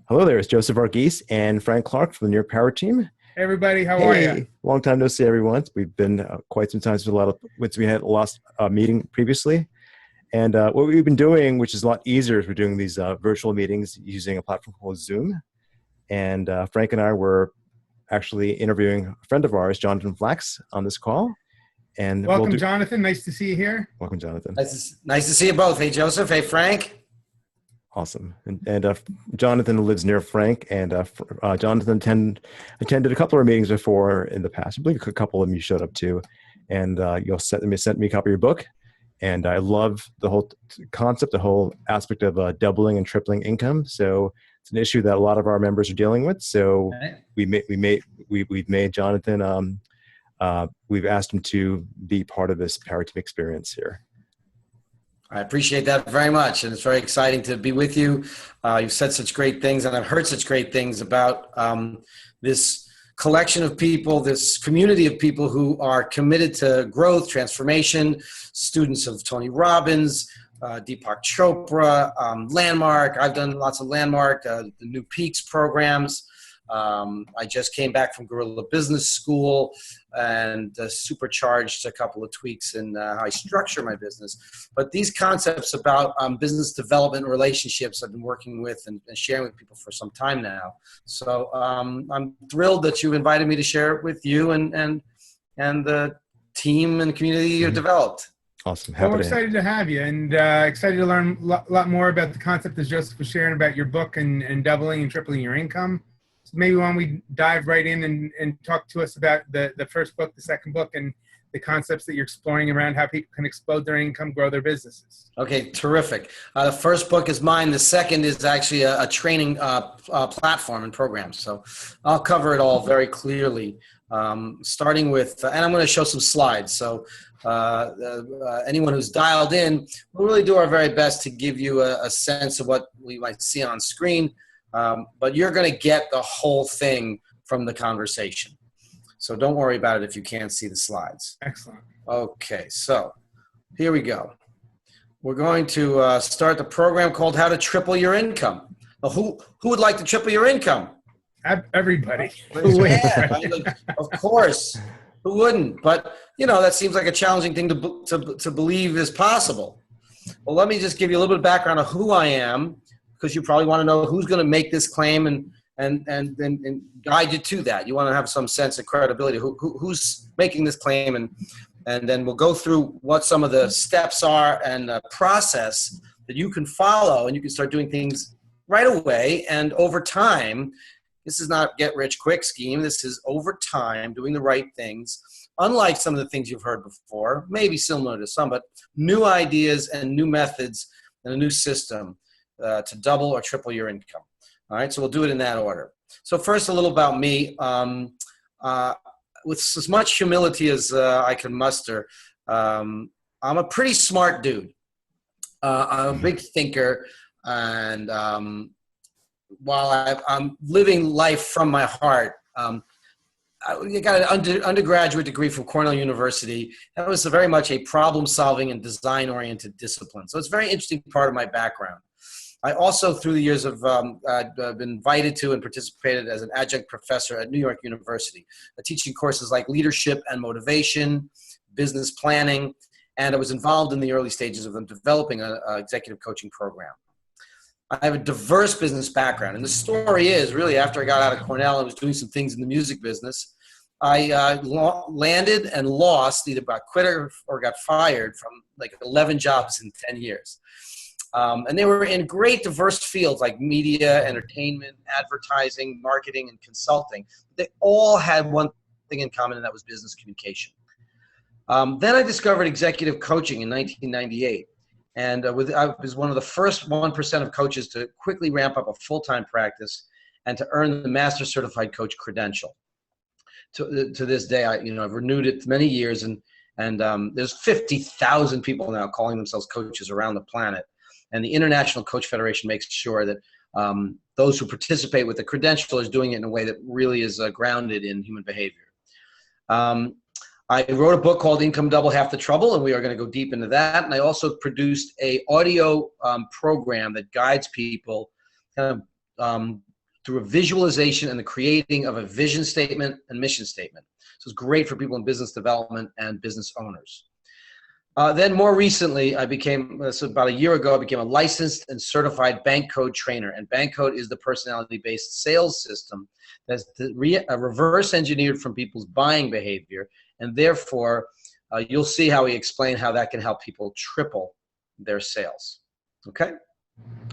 Hello there, it's Joseph Argis and Frank Clark from the NYPowerteam. Hey everybody, how are you? Hey, long time no see, everyone. We've been quite some time since we had a last meeting previously. And what we've been doing, which is a lot easier, is we're doing these virtual meetings using a platform called Zoom. And Frank and I were actually interviewing a friend of ours, Jonathan Flaks, on this call. And welcome, Jonathan. Nice to see you here. Welcome, Jonathan. Nice to see you both. Hey, Joseph. Hey, Frank. Awesome. And Jonathan lives near Frank, and Jonathan attended a couple of our meetings before in the past. I believe a couple of them you showed up to, and you sent me a copy of your book. And I love the whole concept, the whole aspect of doubling and tripling income. So it's an issue that a lot of our members are dealing with. So we've made Jonathan. We've asked him to be part of this PowerTeam experience here. I appreciate that very much, and it's very exciting to be with you. You've said such great things, and I've heard such great things about this collection of people, this community of people who are committed to growth, transformation, students of Tony Robbins, Deepak Chopra, Landmark. I've done lots of Landmark, the New Peaks programs. I just came back from Guerrilla Business School and supercharged a couple of tweaks in how I structure my business. But these concepts about business development and relationships I've been working with and sharing with people for some time now. So I'm thrilled that you invited me to share it with you and the team and community you've developed. Awesome. Well, we're excited to have you, and excited to learn a lot more about the concept that Joseph was sharing about your book and doubling and tripling your income. Maybe when we dive right in and talk to us about the first book, the second book, and the concepts that you're exploring around how people can explode their income, grow their businesses. Okay, terrific. The first book is mine. The second is actually a training platform and program. So I'll cover it all very clearly, starting with, and I'm going to show some slides. So anyone who's dialed in, we'll really do our very best to give you a sense of what we might see on screen. But you're going to get the whole thing from the conversation. So don't worry about it if you can't see the slides. Excellent. Okay, so here we go. We're going to start the program called How to Triple Your Income. Who would like to triple your income? Everybody. Yeah, of course. Who wouldn't? But, you know, that seems like a challenging thing to believe is possible. Well, let me just give you a little bit of background of who I am, because you probably want to know who's going to make this claim and guide you to that. You want to have some sense of credibility. Who's making this claim, and then we'll go through what some of the steps are and the process that you can follow, and you can start doing things right away and over time. This is not get rich quick scheme. This is over time doing the right things, unlike some of the things you've heard before, maybe similar to some, but new ideas and new methods and a new system to double or triple your income. All right, so we'll do it in that order. So first, a little about me. With as much humility as I can muster, I'm a pretty smart dude. I'm a big thinker, and while I'm living life from my heart, I got an undergraduate degree from Cornell University. That was very much a problem-solving and design-oriented discipline. So it's a very interesting part of my background. I also, through the years, have been invited to and participated as an adjunct professor at New York University, teaching courses like leadership and motivation, business planning, and I was involved in the early stages of them developing an executive coaching program. I have a diverse business background, and the story is really after I got out of Cornell, I was doing some things in the music business. I landed and lost, either got quit or got fired from like 11 jobs in 10 years. And they were in great diverse fields like media, entertainment, advertising, marketing, and consulting. They all had one thing in common, and that was business communication. Then I discovered executive coaching in 1998. And I was one of the first 1% of coaches to quickly ramp up a full-time practice and to earn the Master Certified Coach credential. To this day, I've renewed it many years, and there's 50,000 people now calling themselves coaches around the planet. And the International Coach Federation makes sure that those who participate with the credential is doing it in a way that really is grounded in human behavior. I wrote a book called Income Double Half the Trouble, and we are going to go deep into that. And I also produced a audio program that guides people kind of through a visualization and the creating of a vision statement and mission statement. So it's great for people in business development and business owners. Then more recently, I became, so about a year ago, I became a licensed and certified bank code trainer. And bank code is the personality-based sales system that's reverse engineered from people's buying behavior. And therefore, you'll see how we explain how that can help people triple their sales. Okay?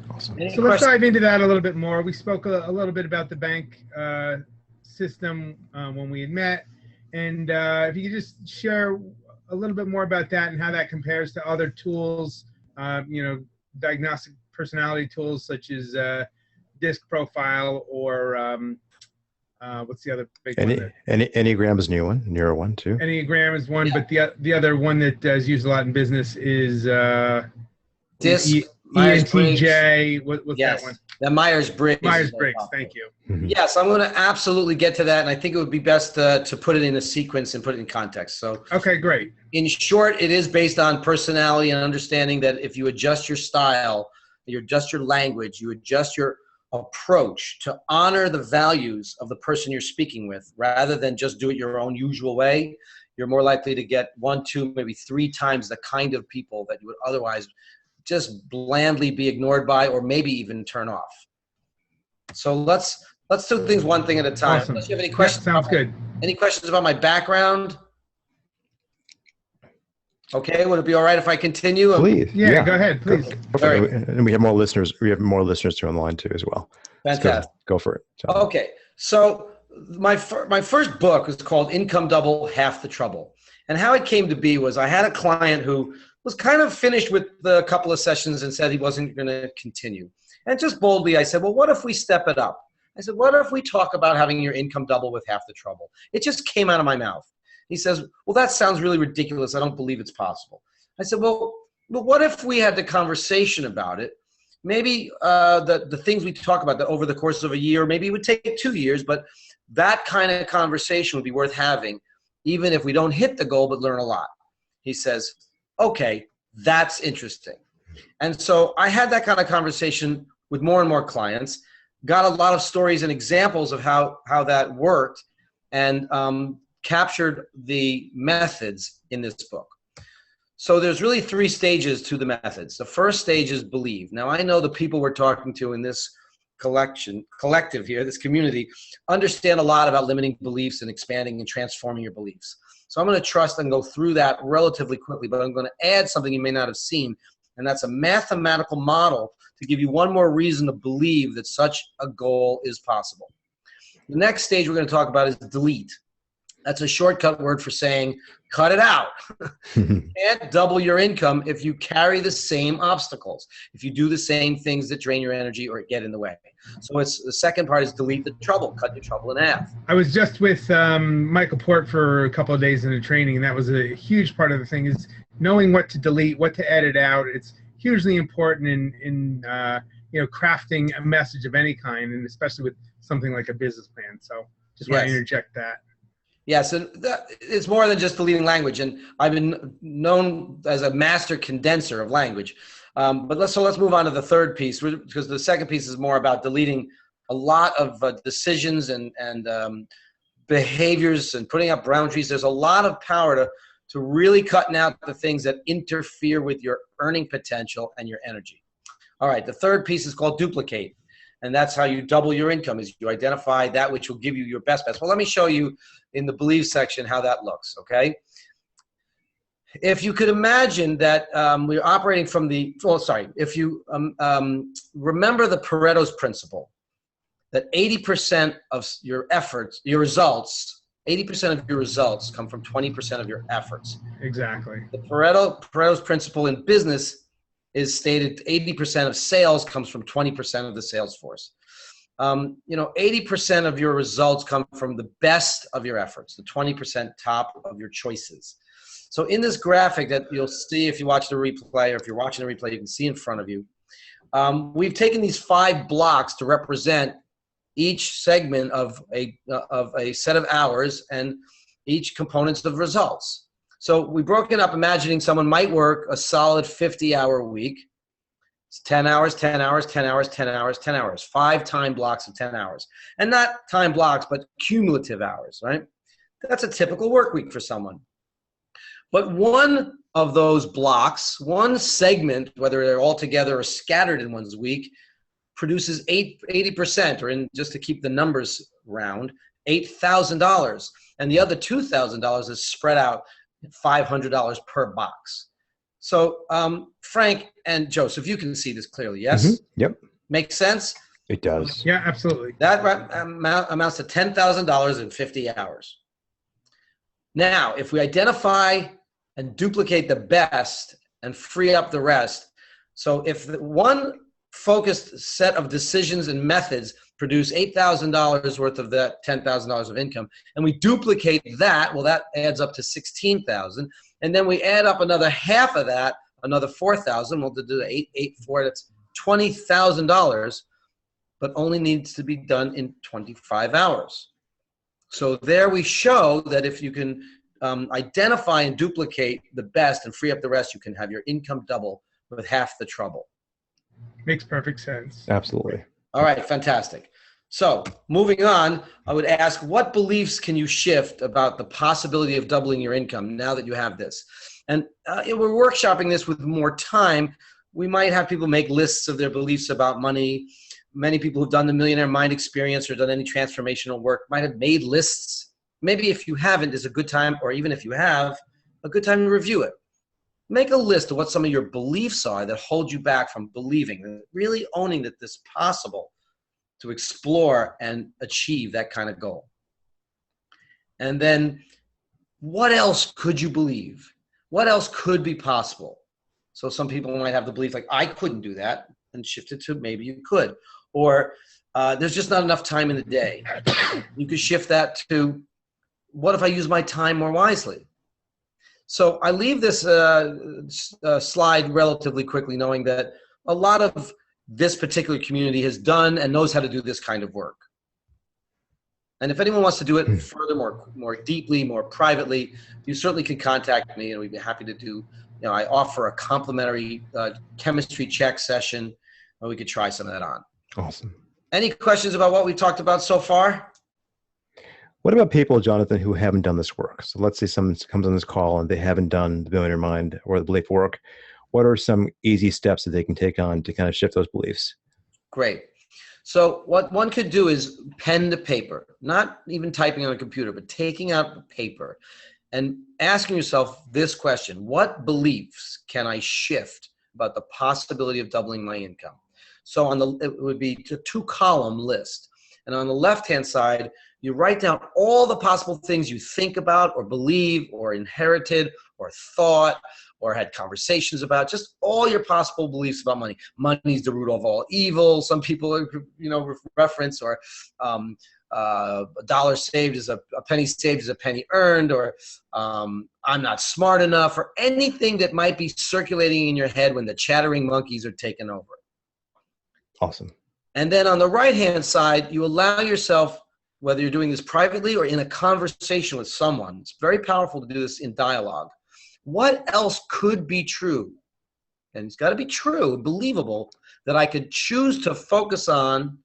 Awesome. So let's dive into that a little bit more. We spoke a little bit about the bank system when we had met. And if you could just share a little bit more about that and how that compares to other tools, you know, diagnostic personality tools such as DISC profile or what's the other big one? Enneagram is a new one, newer one too. Enneagram is one, but the other one that is used a lot in business is DISC. ENTJ. What's yes, that one? The Myers-Briggs. Myers-Briggs, thank you. Mm-hmm. Yes, I'm going to absolutely get to that, and I think it would be best to put it in a sequence and put it in context. So, okay, great. In short, it is based on personality and understanding that if you adjust your style, you adjust your language, you adjust your approach to honor the values of the person you're speaking with, rather than just do it your own usual way, you're more likely to get 1, 2, maybe 3 times the kind of people that you would otherwise just blandly be ignored by, or maybe even turn off. So let's do things one thing at a time. Awesome. Unless you have any questions. Yeah, sounds good. Any questions about my background? Okay, would it be all right if I continue? Please. Yeah, go ahead, please. All right. And we have more listeners. We have more listeners too on the line too as well. Fantastic. Go for it, John. Okay, so my first book was called Income Double, Half the Trouble. And how it came to be was I had a client who was kind of finished with the couple of sessions and said he wasn't going to continue. And just boldly, I said, well, what if we step it up? I said, what if we talk about having your income double with half the trouble? It just came out of my mouth. He says, well, that sounds really ridiculous. I don't believe it's possible. I said, well, what if we had the conversation about it? Maybe the things we talk about over the course of a year, maybe it would take 2 years, but that kind of conversation would be worth having, even if we don't hit the goal but learn a lot. He says, okay, that's interesting. And so I had that kind of conversation with more and more clients, got a lot of stories and examples of how that worked, and captured the methods in this book. So there's really 3 stages to the methods. The first stage is believe. Now I know the people we're talking to in this collective here, this community, understand a lot about limiting beliefs and expanding and transforming your beliefs. So I'm going to trust and go through that relatively quickly, but I'm going to add something you may not have seen, and that's a mathematical model to give you one more reason to believe that such a goal is possible. The next stage we're going to talk about is delete. That's a shortcut word for saying, cut it out. You can't double your income if you carry the same obstacles, if you do the same things that drain your energy or get in the way. So it's the second part is delete the trouble, cut your trouble in half. I was just with Michael Port for a couple of days in a training, and that was a huge part of the thing is knowing what to delete, what to edit out. It's hugely important in you know, crafting a message of any kind, and especially with something like a business plan. So just want to interject that. Yes, and it's more than just deleting language, and I've been known as a master condenser of language. But let's move on to the third piece, because the second piece is more about deleting a lot of decisions and behaviors and putting up boundaries. There's a lot of power to really cutting out the things that interfere with your earning potential and your energy. All right, the third piece is called duplicate. And that's how you double your income, is you identify that which will give you your best. Well, let me show you in the belief section how that looks, okay? If you could imagine that we're operating from the, if you remember the Pareto's principle, that 80% of your efforts, your results, 80% of your results come from 20% of your efforts. Exactly. The Pareto's principle in business is stated 80% of sales comes from 20% of the sales force. You know, 80% of your results come from the best of your efforts, the 20% top of your choices. So in this graphic that you'll see if you watch the replay, or if you're watching the replay, you can see in front of you. We've taken these 5 blocks to represent each segment of a set of hours and each components of results. So we broke it up, imagining someone might work a solid 50-hour week, It's 10 hours, 10 hours, 10 hours, 10 hours, 10 hours, 5 time blocks of 10 hours. And not time blocks, but cumulative hours, right? That's a typical work week for someone. But one of those blocks, one segment, whether they're all together or scattered in one's week, produces 80%, or in, just to keep the numbers round, $8,000. And the other $2,000 is spread out at $500 per box. So Frank and Joseph, you can see this clearly, yes? Yep. Makes sense? It does. Yeah, absolutely. That amounts to $10,000 in 50 hours. Now, if we identify and duplicate the best and free up the rest, so if the one focused set of decisions and methods produce $8,000 worth of that $10,000 of income, and we duplicate that, well, that adds up to $16,000. And then we add up another half of that, another $4,000. We'll do 884. That's $20,000, but only needs to be done in 25 hours. So there we show that if you can identify and duplicate the best and free up the rest, you can have your income double with half the trouble. Makes perfect sense. Absolutely. All right, fantastic. So moving on, I would ask, what beliefs can you shift about the possibility of doubling your income now that you have this? And we're workshopping this with more time. We might have people make lists of their beliefs about money. Many people who've done the Millionaire Mind Experience or done any transformational work might have made lists. Maybe if you haven't, is a good time, or even if you have, a good time to review it. Make a list of what some of your beliefs are that hold you back from believing, really owning that this is possible to explore and achieve that kind of goal. And then what else could you believe? What else could be possible? So some people might have the belief like, I couldn't do that, and shift it to maybe you could. Or there's just not enough time in the day. You could shift that to, what if I use my time more wisely? So I leave this slide relatively quickly, knowing that a lot of this particular community has done and knows how to do this kind of work. And if anyone wants to do it further, more deeply, more privately, you certainly can contact me, and we'd be happy to do. You know, I offer a complimentary chemistry check session, and we could try some of that on. Awesome. Any questions about what we've talked about so far? What about people, Jonathan, who haven't done this work? So let's say someone comes on this call and they haven't done the Millionaire Mind or the belief work. What are some easy steps that they can take on to kind of shift those beliefs? Great. So what one could do is pen to paper, not even typing on a computer, but taking out the paper and asking yourself this question: what beliefs can I shift about the possibility of doubling my income? So it would be a 2-column list. And on the left-hand side, you write down all the possible things you think about or believe or inherited or thought or had conversations about, just all your possible beliefs about money. Money's the root of all evil. Some people, reference, or a dollar saved is a penny saved is a penny earned, or I'm not smart enough, or anything that might be circulating in your head when the chattering monkeys are taking over. Awesome. And then on the right-hand side, you allow yourself, whether you're doing this privately or in a conversation with someone, it's very powerful to do this in dialogue. What else could be true? And it's got to be true, believable, that I could choose to focus on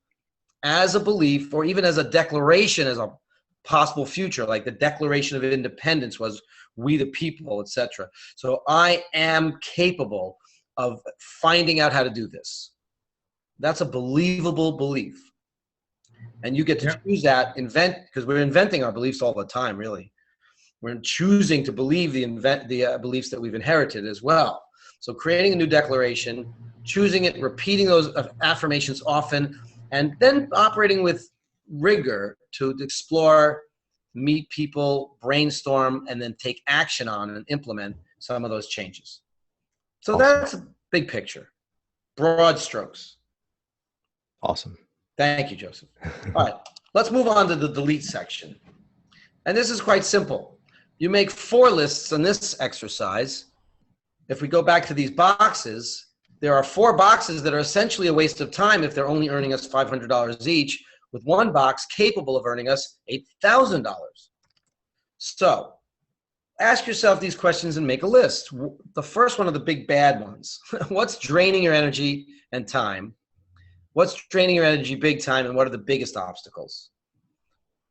as a belief, or even as a declaration, as a possible future, like the Declaration of Independence was, we the people, etc. So I am capable of finding out how to do this. That's a believable belief. And you get to choose that, because we're inventing our beliefs all the time, really. We're choosing to believe the beliefs that we've inherited as well. So creating a new declaration, choosing it, repeating those affirmations often, and then operating with rigor to explore, meet people, brainstorm, and then take action on and implement some of those changes. So that's a big picture, broad strokes. Awesome. Thank you, Joseph. All right, let's move on to the delete section. And this is quite simple. You make 4 lists on this exercise. If we go back to these boxes, there are 4 boxes that are essentially a waste of time if they're only earning us $500 each, with 1 box capable of earning us $8,000. So ask yourself these questions and make a list. The first one of the big bad ones. What's draining your energy and time? What's draining your energy big time, and what are the biggest obstacles?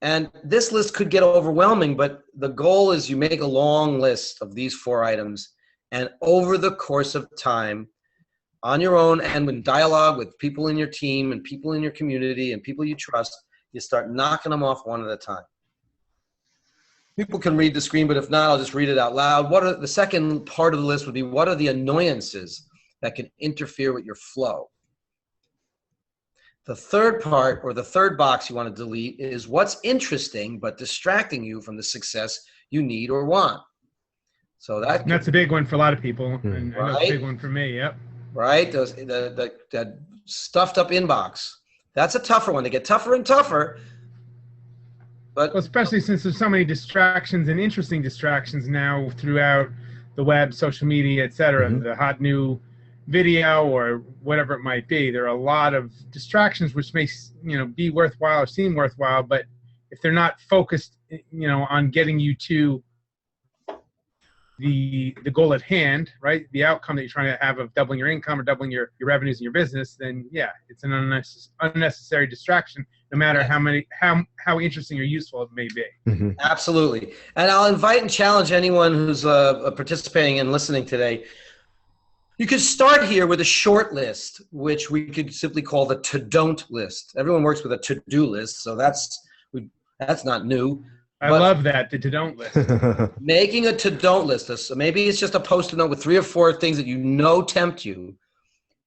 And this list could get overwhelming, but the goal is you make a long list of these 4 items, and over the course of time, on your own and in dialogue with people in your team and people in your community and people you trust, you start knocking them off one at a time. People can read the screen, but if not, I'll just read it out loud. What are the second part of the list would be, what are the annoyances that can interfere with your flow? The third part, or the third box you want to delete, is what's interesting but distracting you from the success you need or want. So that's a big one for a lot of people, and right? that's a big one for me. Yep. Right? That stuffed up inbox. That's a tougher one. They get tougher and tougher. But well, especially since there's so many distractions and interesting distractions now throughout the web, social media, etc. The hot new video or whatever it might be. There are a lot of distractions which may, be worthwhile or seem worthwhile, but if they're not focused, on getting you to the goal at hand, right? The outcome that you're trying to have of doubling your income or doubling your revenues in your business, then yeah, it's an unnecessary distraction, no matter how interesting or useful it may be. Absolutely. And I'll invite and challenge anyone who's participating and listening today. You could start here with a short list, which we could simply call the to-don't list. Everyone works with a to-do list, so that's not new. I love that, the to-don't list. Making a to-don't list. So maybe it's just a post-it note with 3 or 4 things that you know tempt you.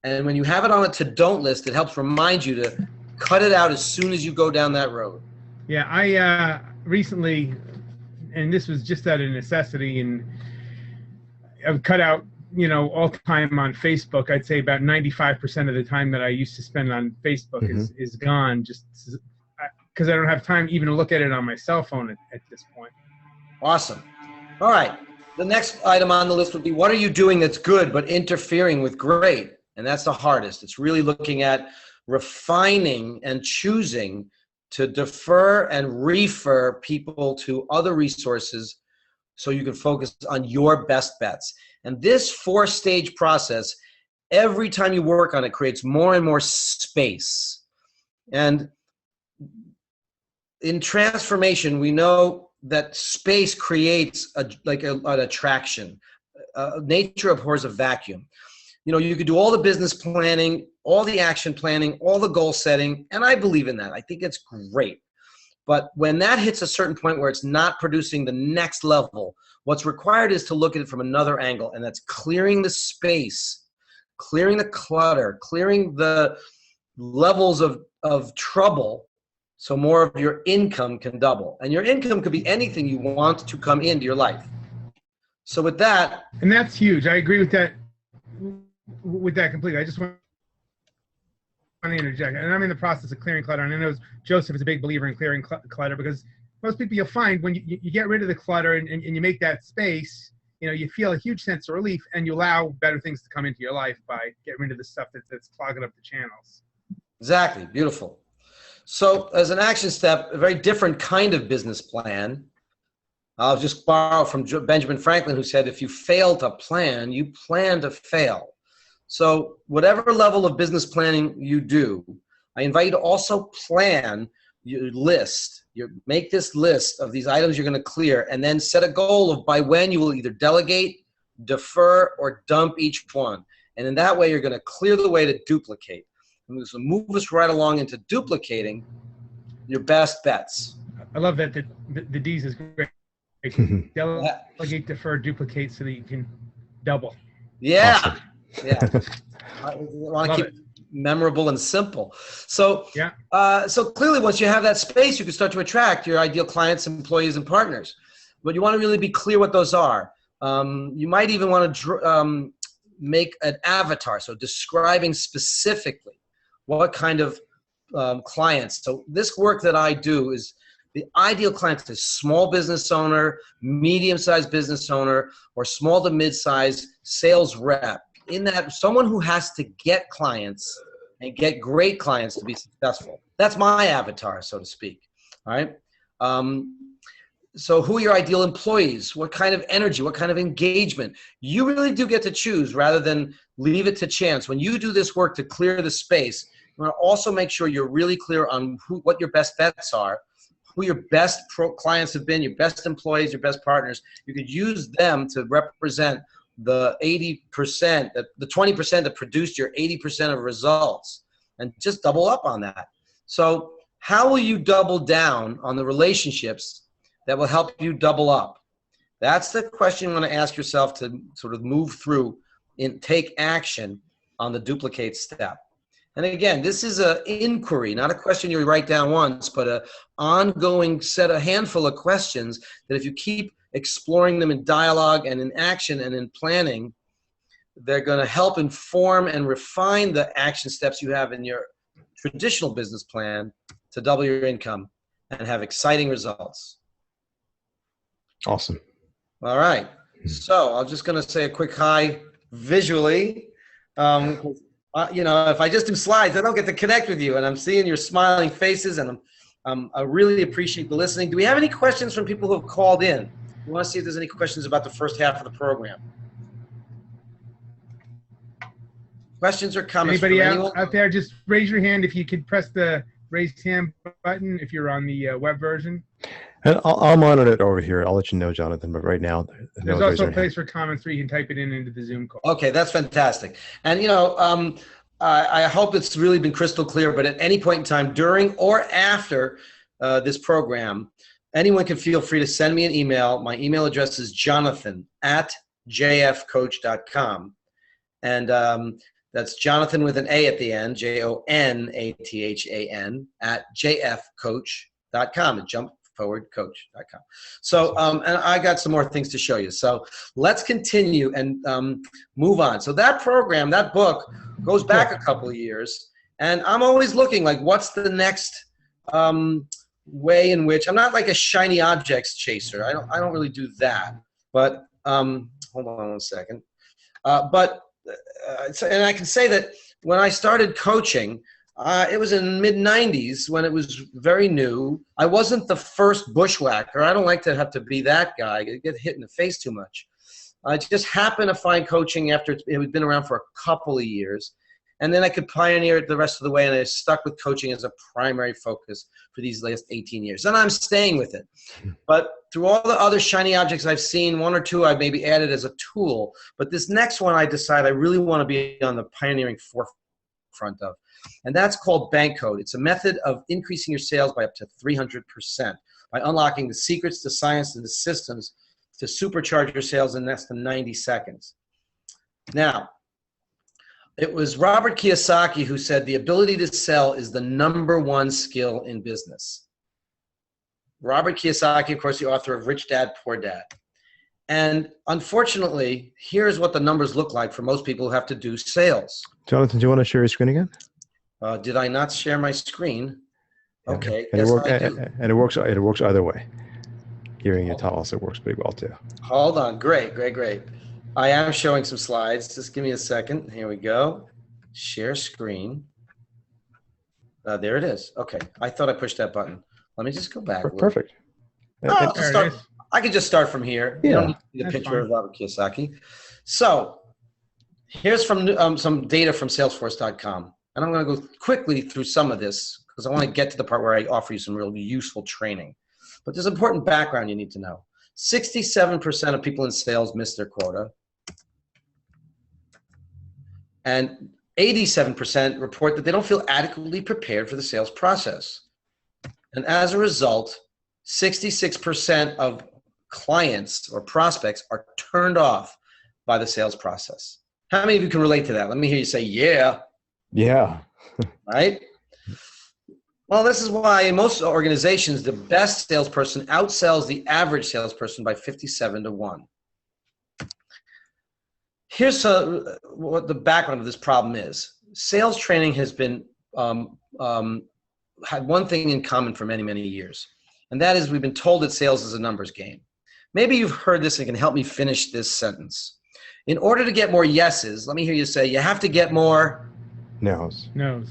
And when you have it on a to-don't list, it helps remind you to cut it out as soon as you go down that road. Yeah, I recently, and this was just out of necessity, and I've cut out, all time on Facebook. I'd say about 95% of the time that I used to spend on Facebook is gone, just because I don't have time even to look at it on my cell phone at this point. Awesome. All right. The next item on the list would be, what are you doing that's good but interfering with great? And that's the hardest. It's really looking at refining and choosing to defer and refer people to other resources so you can focus on your best bets. And this 4-stage process, every time you work on it, creates more and more space. And in transformation, we know that space creates an attraction. Nature abhors a vacuum. You could do all the business planning, all the action planning, all the goal setting, and I believe in that. I think it's great. But when that hits a certain point where it's not producing the next level, what's required is to look at it from another angle, and that's clearing the space, clearing the clutter, clearing the levels of trouble so more of your income can double. And your income could be anything you want to come into your life. So with that. And that's huge. I agree with that completely. I just want to interject. And I'm in the process of clearing clutter. And I know Joseph is a big believer in clearing clutter, because most people, you'll find when you get rid of the clutter and you make that space, you feel a huge sense of relief, and you allow better things to come into your life by getting rid of the stuff that's clogging up the channels. Exactly. Beautiful. So as an action step, a very different kind of business plan. I'll just borrow from Benjamin Franklin, who said, if you fail to plan, you plan to fail. So whatever level of business planning you do, I invite you to also plan your list. Make this list of these items you're going to clear, and then set a goal of by when you will either delegate, defer, or dump each one. And in that way, you're going to clear the way to duplicate. And this will move us right along into duplicating your best bets. I love that. The D's is great. Delegate, defer, duplicate, so that you can double. Yeah. Awesome. Yeah. I want to keep it memorable and simple. So, so clearly, once you have that space, you can start to attract your ideal clients, employees, and partners. But you want to really be clear what those are. You might even want to make an avatar, so describing specifically what kind of clients. So this work that I do is the ideal client is small business owner, medium-sized business owner, or small to mid-sized sales rep. In that, someone who has to get clients and get great clients to be successful. That's my avatar, so to speak. All right. So who are your ideal employees? What kind of energy? What kind of engagement? You really do get to choose rather than leave it to chance. When you do this work to clear the space, you want to also make sure you're really clear on what your best bets are, who your best clients have been, your best employees, your best partners. You could use them to represent the 80%, the 20% that produced your 80% of results, and just double up on that. So how will you double down on the relationships that will help you double up? That's the question you want to ask yourself to sort of move through and take action on the duplicate step. And again, this is an inquiry, not a question you write down once, but an ongoing a handful of questions that if you keep exploring them in dialogue and in action and in planning, they're going to help inform and refine the action steps you have in your traditional business plan to double your income and have exciting results. Awesome. All right. So I'm just going to say a quick hi visually. You know, if I just do slides, I don't get to connect with you, and I'm seeing your smiling faces, and I really appreciate the listening. Do we have any questions from people who have called in? We want to see if there's any questions about the first half of the program. Questions or comments? Anybody out there, just raise your hand if you could press the raise hand button if you're on the web version. And I'll monitor it over here. I'll let you know, Jonathan, but right now. There's also a place for comments where you can type it into the Zoom call. Okay, that's fantastic. And, you know, I hope it's really been crystal clear, but at any point in time, during or after this program, anyone can feel free to send me an email. My email address is jonathan@jfcoach.com. And that's Jonathan with an A at the end, JONATHAN, @jfcoach.com. JumpForwardCoach.com. So, and I got some more things to show you. So let's continue and move on. So that program, that book goes back a couple of years, and I'm always looking like, what's the next way in which, I'm not like a shiny objects chaser. I don't really do that. But hold on one second. And I can say that when I started coaching, it was in the mid-90s when it was very new. I wasn't the first bushwhacker. I don't like to have to be that guy. I get hit in the face too much. I just happened to find coaching after it had been around for a couple of years. And then I could pioneer it the rest of the way, and I stuck with coaching as a primary focus for these last 18 years. And I'm staying with it. But through all the other shiny objects I've seen, one or two I've maybe added as a tool. But this next one I decide I really want to be on the pioneering forefront of. And that's called bank code. It's a method of increasing your sales by up to 300% by unlocking the secrets, the science, and the systems to supercharge your sales in less than 90 seconds. Now, it was Robert Kiyosaki who said the ability to sell is the #1 skill in business. Robert Kiyosaki, of course, the author of Rich Dad, Poor Dad. And unfortunately, here's what the numbers look like for most people who have to do sales. Jonathan, do you want to share your screen again? Did I not share my screen? Okay. And it works either way. Hearing it also works pretty well too. Hold on. Great. I am showing some slides. Just give me a second. Here we go. Share screen. There it is. Okay. I thought I pushed that button. Let me just go back. Perfect. I could just start from here. Yeah. You don't need to see the picture of Robert Kiyosaki. So here's from some data from Salesforce.com. And I'm going to go quickly through some of this because I want to get to the part where I offer you some really useful training. But there's important background you need to know. 67% of people in sales miss their quota. And 87% report that they don't feel adequately prepared for the sales process. And as a result, 66% of clients or prospects are turned off by the sales process. How many of you can relate to that? Let me hear you say, yeah. Yeah. Right? Well, this is why in most organizations, the best salesperson outsells the average salesperson by 57-1. Here's what the background of this problem is. Sales training has been had one thing in common for many, many years. And that is we've been told that sales is a numbers game. Maybe you've heard this and can help me finish this sentence. In order to get more yeses, let me hear you say, you have to get more no's. No's.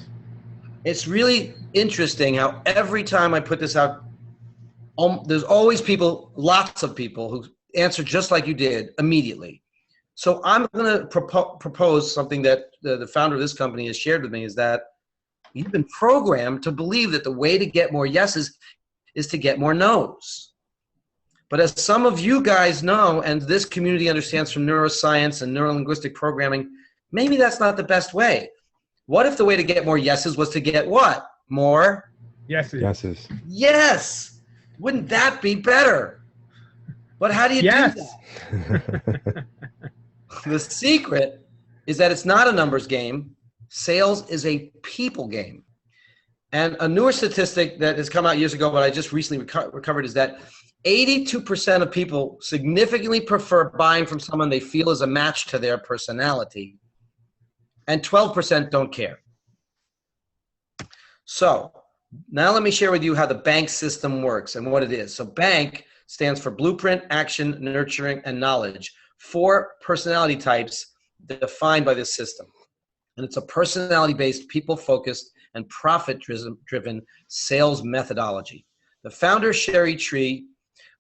It's really interesting how every time I put this out There's always people, lots of people who answer just like you did immediately. So I'm going to propose something that the founder of this company has shared with me, is that you've been programmed to believe that the way to get more yeses is to get more nos. But as some of you guys know, and this community understands from neuroscience and neurolinguistic programming, maybe that's not the best way. What if the way to get more yeses was to get what? More Yeses. Yeses. yes. Wouldn't that be better? But how do you do that? The secret is that it's not a numbers game. Sales is a people game. And a newer statistic that has come out years ago, but I just recently recovered, is that 82% of people significantly prefer buying from someone they feel is a match to their personality, and 12% don't care. So now let me share with you how the bank system works and what it is. So bank stands for blueprint, action, nurturing, and knowledge. 4 personality types defined by this system. And it's a personality-based, people-focused, and profit-driven sales methodology. The founder, Sherry Tree,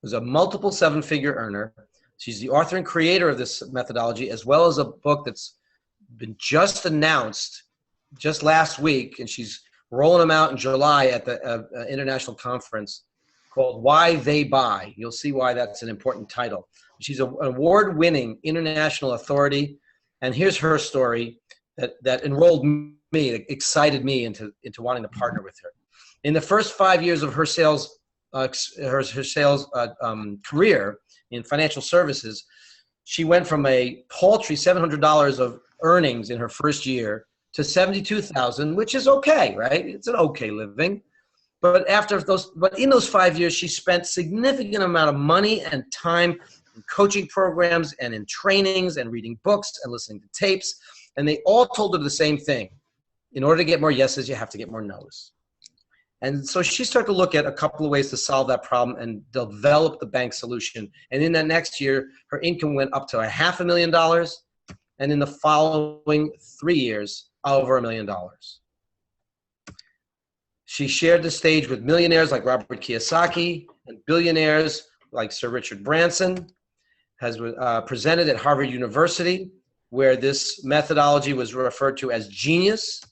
was a multiple 7-figure earner. She's the author and creator of this methodology, as well as a book that's been just announced just last week, and she's rolling them out in July at the international conference, called Why They Buy. You'll see why that's an important title. She's an award-winning international authority, and here's her story that enrolled me, that excited me into wanting to partner with her. In the first 5 years of her sales career in financial services, she went from a paltry $700 of earnings in her first year to $72,000, which is okay, right? It's an okay living. But in those 5 years, she spent significant amount of money and time in coaching programs and in trainings and reading books and listening to tapes. And they all told her the same thing. In order to get more yeses, you have to get more nos. And so she started to look at a couple of ways to solve that problem and develop the bank solution. And in that next year, her income went up to $500,000. And in the following 3 years, over $1 million. She shared the stage with millionaires like Robert Kiyosaki and billionaires like Sir Richard Branson, has presented at Harvard University, where this methodology was referred to as genius,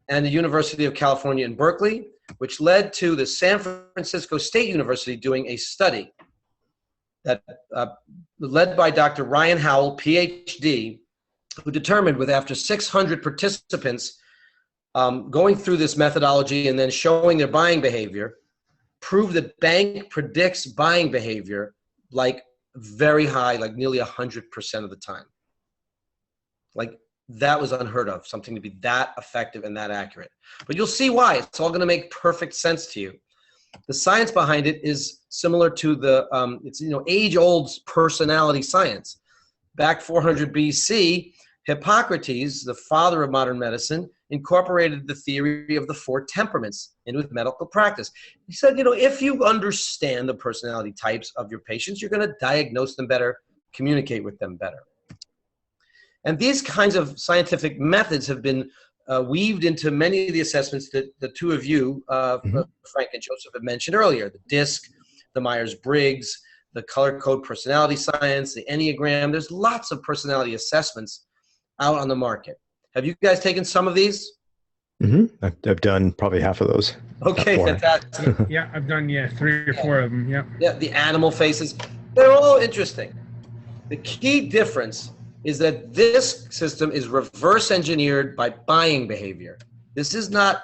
and the University of California in Berkeley, which led to the San Francisco State University doing a study that led by Dr. Ryan Howell, PhD, who determined with after 600 participants going through this methodology and then showing their buying behavior, proved that bank predicts buying behavior like very high, like nearly 100% of the time. Like that was unheard of, something to be that effective and that accurate. But you'll see why. It's all going to make perfect sense to you. The science behind it is similar to the age-old personality science. Back 400 BC, Hippocrates, the father of modern medicine, incorporated the theory of the 4 temperaments into medical practice. He said, if you understand the personality types of your patients, you're going to diagnose them better, communicate with them better. And these kinds of scientific methods have been weaved into many of the assessments that the two of you, Frank and Joseph, have mentioned earlier: the DISC, the Myers-Briggs, the color code personality science, the Enneagram. There's lots of personality assessments out on the market. Have you guys taken some of these? I've done probably half of those. Okay, fantastic. Yeah, I've done 3 or 4 of them. Yeah, the animal faces. They're all interesting. The key difference is that this system is reverse engineered by buying behavior. This is not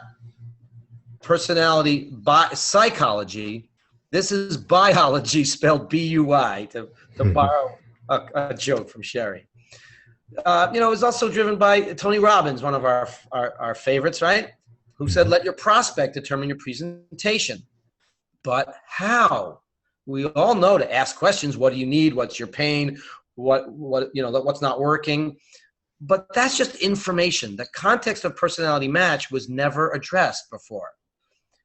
personality psychology. This is biology, spelled B-U-I, to borrow a joke from Sherry. It was also driven by Tony Robbins, one of our favorites, right? Who said, let your prospect determine your presentation. But how? We all know to ask questions. What do you need? What's your pain? What's not working? But that's just information. The context of personality match was never addressed before.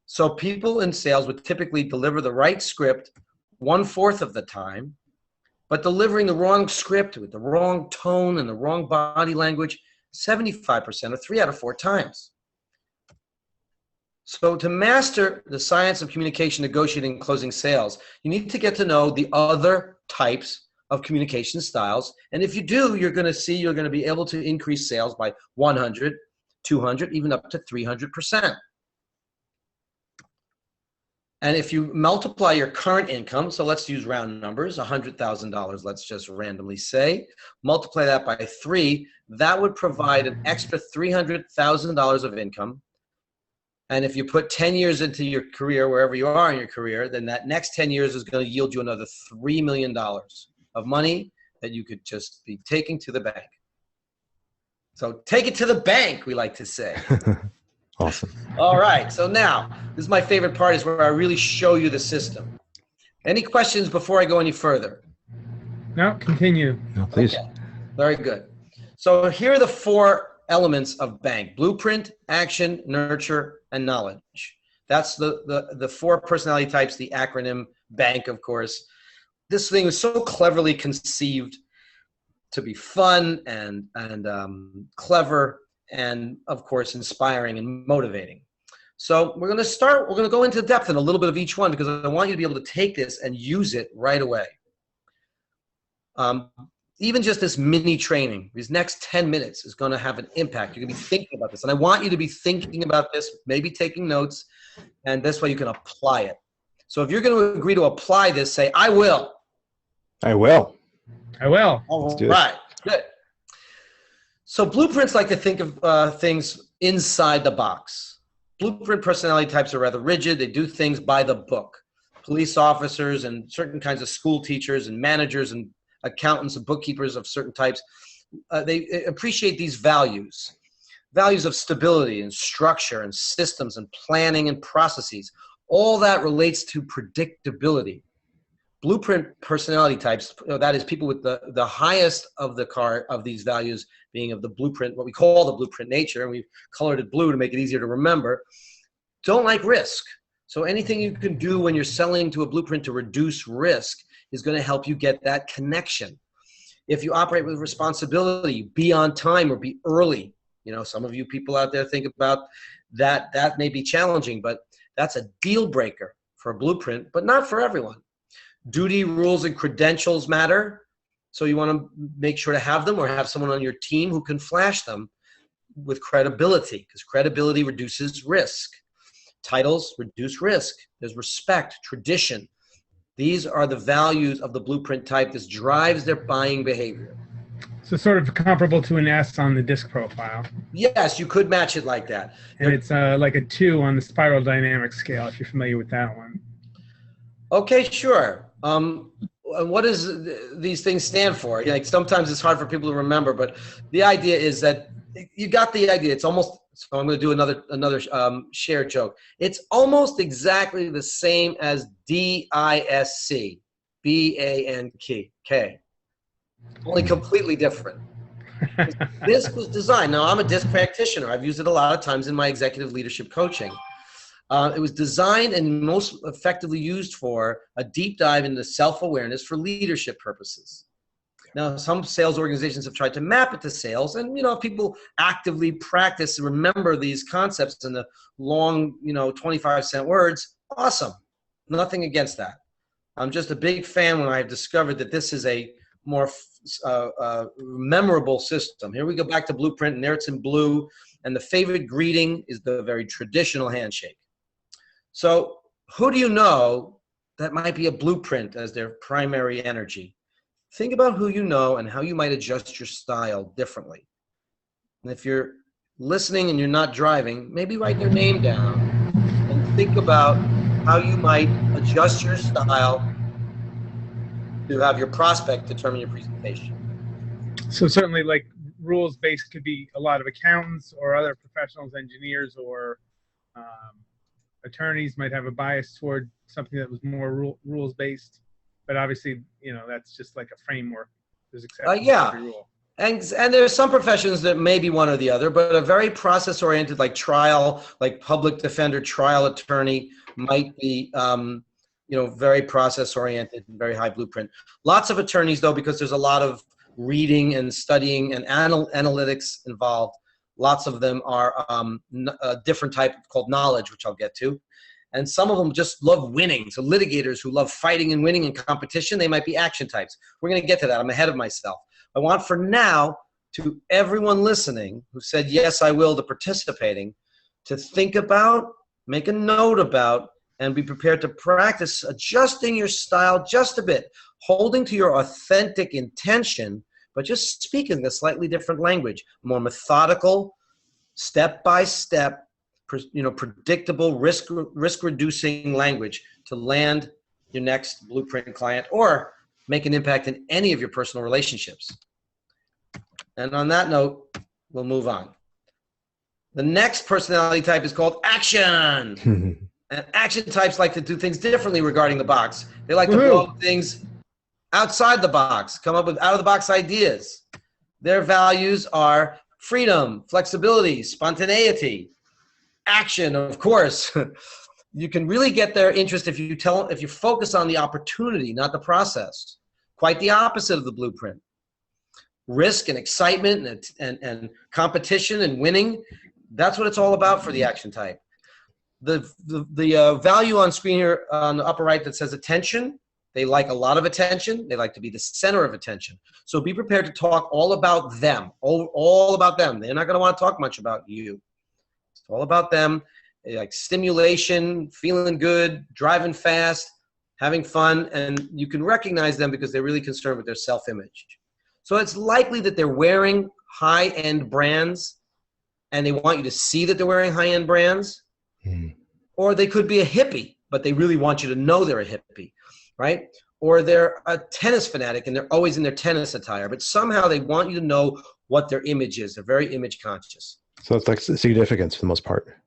So people in sales would typically deliver the right script 1/4 of the time, but delivering the wrong script with the wrong tone and the wrong body language 75%, or 3 out of 4 times. So to master the science of communication, negotiating, and closing sales, you need to get to know the other types of communication styles. And if you do, you're going to see you're going to be able to increase sales by 100, 200, even up to 300%. And if you multiply your current income, so let's use round numbers, $100,000, let's just randomly say, multiply that by 3, that would provide an extra $300,000 of income. And if you put 10 years into your career, wherever you are in your career, then that next 10 years is going to yield you another $3 million of money that you could just be taking to the bank. So take it to the bank, we like to say. Awesome. All right, so now, this is my favorite part, is where I really show you the system. Any questions before I go any further? No, continue. No, please. Okay. Very good. So here are the 4 elements of bank: blueprint, action, nurture, and knowledge. That's the 4 personality types, the acronym BANK, of course. This thing was so cleverly conceived to be fun and clever, and of course inspiring and motivating. So we're going to go into depth in a little bit of each one, because I want you to be able to take this and use it right away. Even just this mini training, these next 10 minutes is going to have an impact. You're going to be thinking about this, and I want you to be thinking about this, maybe taking notes, and this way you can apply it. So if you're going to agree to apply this, say, I will. I will. I will. All right, good. So blueprints like to think of things inside the box. Blueprint personality types are rather rigid. They do things by the book. Police officers and certain kinds of school teachers and managers and accountants and bookkeepers of certain types, they appreciate these values of stability and structure and systems and planning and processes. All that relates to predictability. Blueprint personality types, that is people with the highest of these values being of the blueprint, what we call the blueprint nature, and we've colored it blue to make it easier to remember, don't like risk. So anything you can do when you're selling to a blueprint to reduce risk is going to help you get that connection. If you operate with responsibility, be on time or be early. You know, some of you people out there think about that. That may be challenging, but that's a deal breaker for a blueprint, but not for everyone. Duty, rules, and credentials matter. So you want to make sure to have them, or have someone on your team who can flash them with credibility, because credibility reduces risk. Titles reduce risk. There's respect, tradition. These are the values of the blueprint type. This drives their buying behavior. So sort of comparable to an S on the disc profile. Yes, you could match it like that. And it's like a 2 on the spiral dynamic scale, if you're familiar with that one. Okay, sure. What does these things stand for? Like, sometimes it's hard for people to remember, but the idea is that you got the idea. It's almost, so I'm going to do another shared joke. It's almost exactly the same as DISC, BANK, only completely different. This was designed. Now, I'm a DISC practitioner. I've used it a lot of times in my executive leadership coaching. It was designed and most effectively used for a deep dive into self-awareness for leadership purposes. Now, some sales organizations have tried to map it to sales, and, you know, if people actively practice and remember these concepts in the long, 25-cent words, awesome. Nothing against that. I'm just a big fan when I've discovered that this is a more memorable system. Here we go back to blueprint, and there it's in blue, and the favorite greeting is the very traditional handshake. So who do you know that might be a blueprint as their primary energy? Think about who you know and how you might adjust your style differently. And if you're listening and you're not driving, maybe write your name down and think about how you might adjust your style to have your prospect determine your presentation. So certainly, like, rules-based could be a lot of accountants or other professionals, engineers, or attorneys might have a bias toward something that was more rules-based. But obviously, that's just like a framework. There's exceptions to every rule. And there's some professions that may be one or the other, but a very process-oriented, like trial, like public defender, trial attorney, might be, very process-oriented and very high blueprint. Lots of attorneys, though, because there's a lot of reading and studying and analytics involved, Lots of them are a different type called knowledge, which I'll get to. And some of them just love winning. So litigators who love fighting and winning in competition, they might be action types. We're going to get to that. I'm ahead of myself. I want for now to everyone listening who said, yes, I will, to participating, to think about, make a note about, and be prepared to practice adjusting your style just a bit, holding to your authentic intention, but just speaking a slightly different language, more methodical, step-by-step, predictable, risk-reducing language to land your next blueprint client or make an impact in any of your personal relationships. And on that note, we'll move on. The next personality type is called action. And action types like to do things differently regarding the box. They like to blow things outside the box, come up with out-of-the-box ideas. Their values are freedom, flexibility, spontaneity, action, of course. You can really get their interest if you focus on the opportunity, not the process. Quite the opposite of the blueprint. Risk and excitement and competition and winning, that's what it's all about for the action type. The value on screen here on the upper right that says attention, they like a lot of attention. They like to be the center of attention. So be prepared to talk all about them, all about them. They're not going to want to talk much about you. It's all about them. They like stimulation, feeling good, driving fast, having fun, and you can recognize them because they're really concerned with their self-image. So it's likely that they're wearing high-end brands and they want you to see that they're wearing high-end brands. Or they could be a hippie, but they really want you to know they're a hippie, right? Or they're a tennis fanatic and they're always in their tennis attire, but somehow they want you to know what their image is. They're very image conscious. So it's like significance for the most part.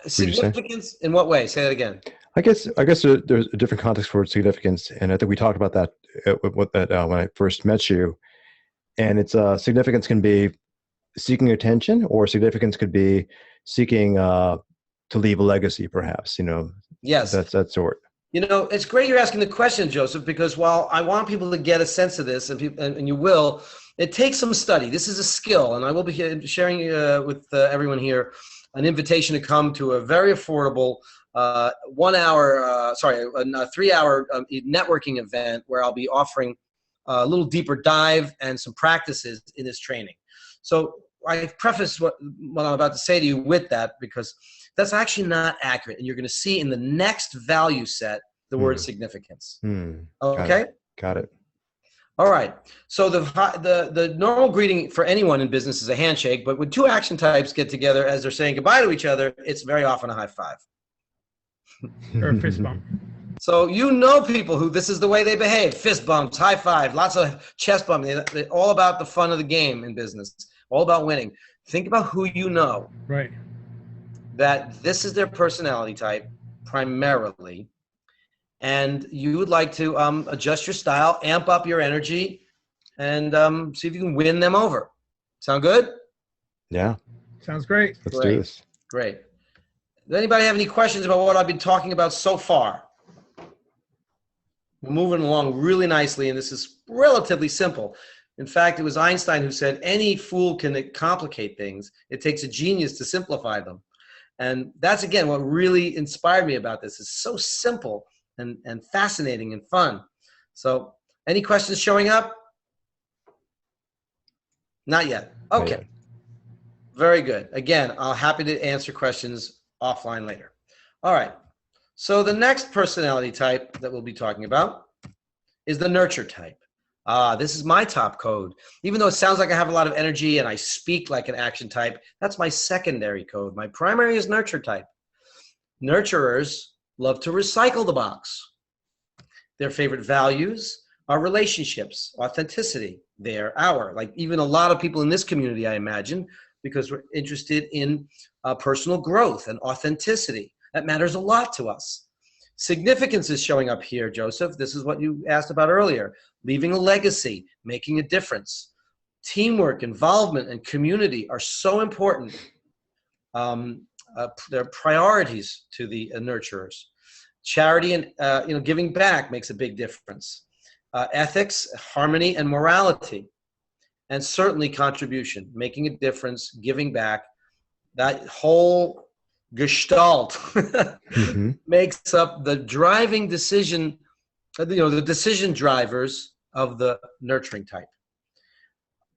Significance in what way? Say that again. I guess there's a different context for significance, and I think we talked about that when I first met you. And it's significance can be seeking attention, or significance could be seeking to leave a legacy, perhaps. Yes, that's that sort. It's great you're asking the question, Joseph, because while I want people to get a sense of this, and you will, it takes some study. This is a skill, and I will be sharing with everyone here an invitation to come to a very affordable 3-hour networking event where I'll be offering a little deeper dive and some practices in this training. So I preface what I'm about to say to you with that, because that's actually not accurate. And you're going to see in the next value set the word significance. Okay? Got it. All right. So the normal greeting for anyone in business is a handshake, but when two action types get together as they're saying goodbye to each other, it's very often a high five. Or a fist bump. So people who this is the way they behave. Fist bumps, high five, lots of chest bumping. They're all about the fun of the game in business. All about winning. Think about who you know. Right. That this is their personality type primarily. And you would like to adjust your style, amp up your energy, and see if you can win them over. Sound good? Yeah. Sounds great. Let's do this. Great. Does anybody have any questions about what I've been talking about so far? We're moving along really nicely, and this is relatively simple. In fact, it was Einstein who said, any fool can complicate things. It takes a genius to simplify them. And that's, again, what really inspired me about this. It's so simple and fascinating and fun. So any questions showing up? Not yet. Okay. Very good. Again, I'll happy to answer questions offline later. All right. So the next personality type that we'll be talking about is the nurture type. This is my top code. Even though it sounds like I have a lot of energy and I speak like an action type, that's my secondary code. My primary is nurture type. Nurturers love to recycle the box. Their favorite values are relationships, authenticity, like even a lot of people in this community, I imagine, because we're interested in personal growth and authenticity. That matters a lot to us. Significance is showing up here, Joseph. This is what you asked about earlier. Leaving a legacy, making a difference. Teamwork, involvement, and community are so important. They're priorities to the nurturers. Charity and giving back makes a big difference. Ethics, harmony, and morality. and certainly contribution, making a difference, giving back. That whole gestalt makes up the driving decision, the decision drivers of the nurturing type.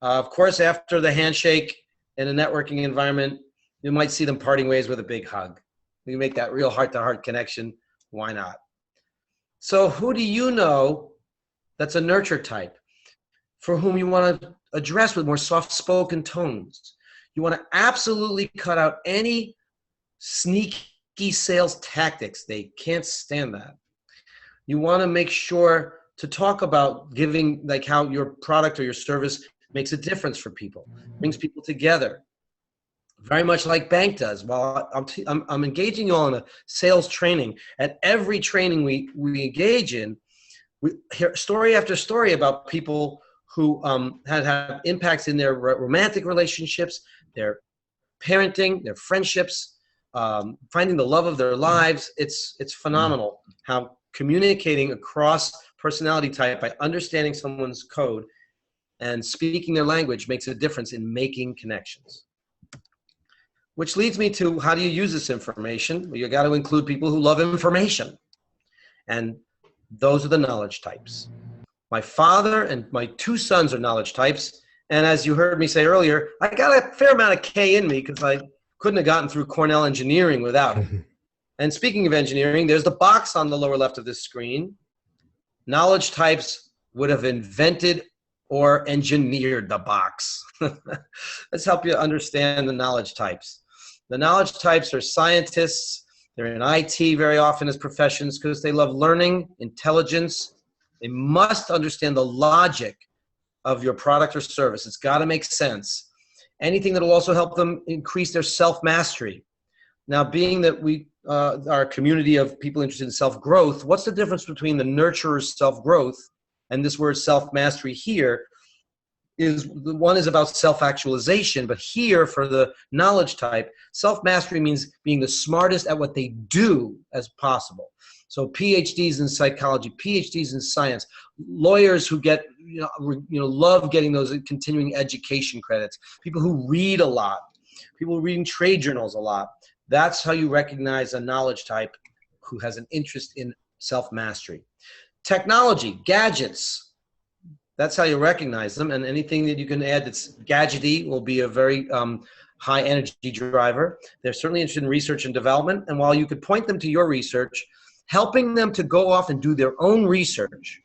Of course, after the handshake in a networking environment, you might see them parting ways with a big hug. You make that real heart-to-heart connection. Why not? So who do you know that's a nurture type for whom you want to address with more soft-spoken tones? You want to absolutely cut out any sneaky sales tactics. They can't stand that. You want to make sure to talk about giving, like how your product or your service makes a difference for people, brings people together. Very much like bank does. While I'm engaging you all in a sales training, at every training we engage in, we hear story after story about people who had impacts in their romantic relationships, their parenting, their friendships, finding the love of their lives. It's phenomenal how communicating across personality type by understanding someone's code and speaking their language makes a difference in making connections. Which leads me to, how do you use this information? Well, you got to include people who love information. And those are the knowledge types. My father and my two sons are knowledge types. And as you heard me say earlier, I got a fair amount of K in me because I couldn't have gotten through Cornell engineering without it. And speaking of engineering, there's the box on the lower left of this screen. Knowledge types would have invented or engineered the box. Let's help you understand the knowledge types. The knowledge types are scientists. They're in IT very often as professions because they love learning, intelligence. They must understand the logic of your product or service. It's got to make sense. Anything that will also help them increase their self-mastery. Now, being that we are a community of people interested in self-growth, what's the difference between the nurturer's self-growth and this word self-mastery here? Is the one is about self-actualization, but here for the knowledge type, self-mastery means being the smartest at what they do as possible. So PhDs in psychology, PhDs in science, lawyers who get, love getting those continuing education credits, people who read a lot, people reading trade journals a lot. That's how you recognize a knowledge type who has an interest in self-mastery. Technology, gadgets. That's how you recognize them, and anything that you can add that's gadgety will be a very high energy driver. They're certainly interested in research and development, and while you could point them to your research, helping them to go off and do their own research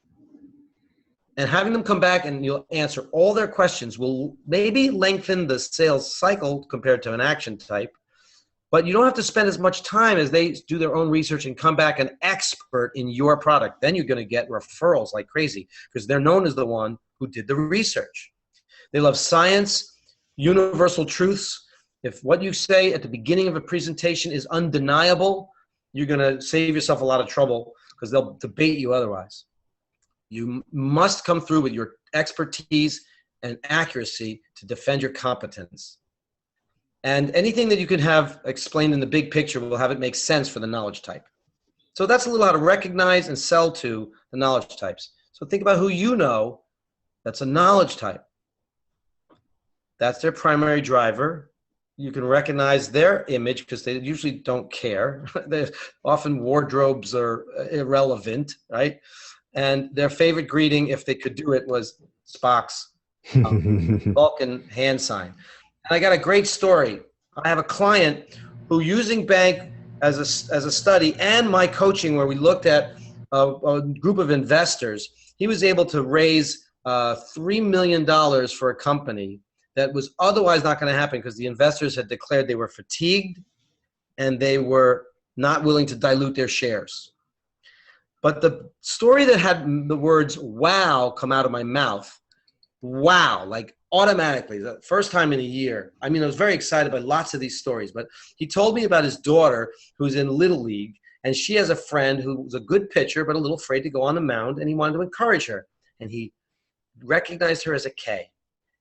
and having them come back and you'll answer all their questions will maybe lengthen the sales cycle compared to an action type, but you don't have to spend as much time as they do their own research and come back an expert in your product. Then you're going to get referrals like crazy because they're known as the one who did the research. They love science, universal truths. If what you say at the beginning of a presentation is undeniable, you're going to save yourself a lot of trouble because they'll debate you otherwise. You must come through with your expertise and accuracy to defend your competence. And anything that you can have explained in the big picture will have it make sense for the knowledge type. So that's a little how to recognize and sell to the knowledge types. So think about who you know that's a knowledge type. That's their primary driver. You can recognize their image because they usually don't care. Often wardrobes are irrelevant, right? And their favorite greeting, if they could do it, was Spock's Vulcan hand sign. And I got a great story. I have a client who, using bank as a study and my coaching where we looked at a group of investors, he was able to raise $3 million for a company that was otherwise not going to happen because the investors had declared they were fatigued and they were not willing to dilute their shares. But the story that had the words wow come out of my mouth, wow, like automatically, the first time in a year. I mean, I was very excited by lots of these stories, but he told me about his daughter who's in Little League, and she has a friend who's a good pitcher but a little afraid to go on the mound, and he wanted to encourage her. And he recognized her as a K.